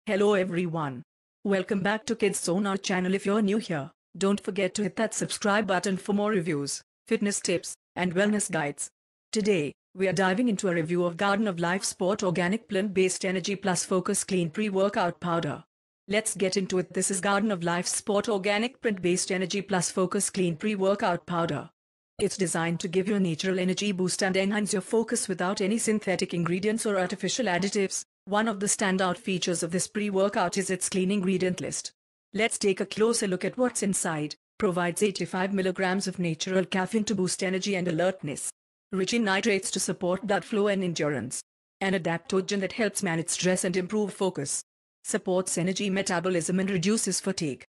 Hello everyone. Welcome back to Kids Zone, our channel. If you're new here, don't forget to hit that subscribe button for more reviews, fitness tips, and wellness guides. Today, we are diving into a review of Garden of Life Sport Organic Plant-Based Energy Plus Focus Clean Pre-Workout Powder. Let's get into it. This is Garden of Life Sport Organic Plant-Based Energy Plus Focus Clean Pre-Workout Powder. It's designed to give you a natural energy boost and enhance your focus without any synthetic ingredients or artificial additives. One of the standout features of this pre-workout is its clean ingredient list. Let's take a closer look at what's inside. Provides 85 milligrams of natural caffeine to boost energy and alertness. Rich in nitrates to support blood flow and endurance. An adaptogen that helps manage stress and improve focus. Supports energy metabolism and reduces fatigue.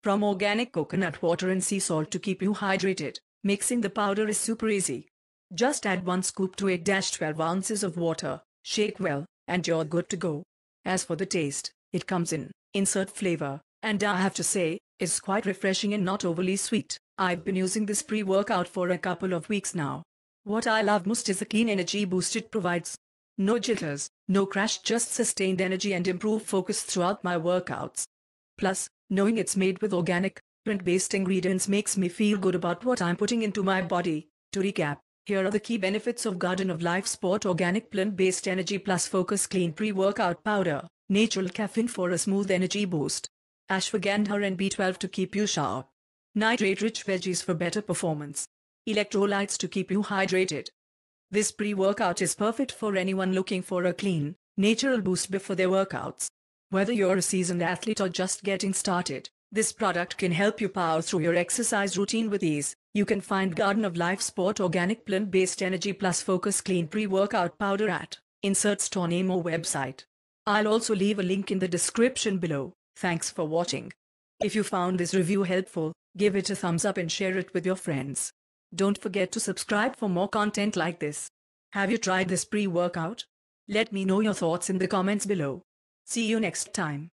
From organic coconut water and sea salt to keep you hydrated, mixing the powder is super easy. Just add 1 scoop to 8-12 ounces of water, shake well, and you're good to go. As for the taste, it comes in insert flavor, and I have to say, it's quite refreshing and not overly sweet. I've been using this pre-workout for a couple of weeks now. What I love most is the clean energy boost it provides. No jitters, no crash, just sustained energy and improved focus throughout my workouts. Plus, knowing it's made with organic, plant-based ingredients makes me feel good about what I'm putting into my body. To recap, here are the key benefits of Garden of Life Sport Organic Plant-Based Energy Plus Focus Clean Pre-Workout Powder. Natural caffeine for a smooth energy boost. Ashwagandha and B12 to keep you sharp. Nitrate-rich veggies for better performance. Electrolytes to keep you hydrated. This pre-workout is perfect for anyone looking for a clean, natural boost before their workouts. Whether you're a seasoned athlete or just getting started, this product can help you power through your exercise routine with ease. You can find Garden of Life Sport Organic Plant-Based Energy Plus Focus Clean Pre-Workout Powder at insert store name or website. I'll also leave a link in the description below. Thanks for watching. If you found this review helpful, give it a thumbs up and share it with your friends. Don't forget to subscribe for more content like this. Have you tried this pre-workout? Let me know your thoughts in the comments below. See you next time.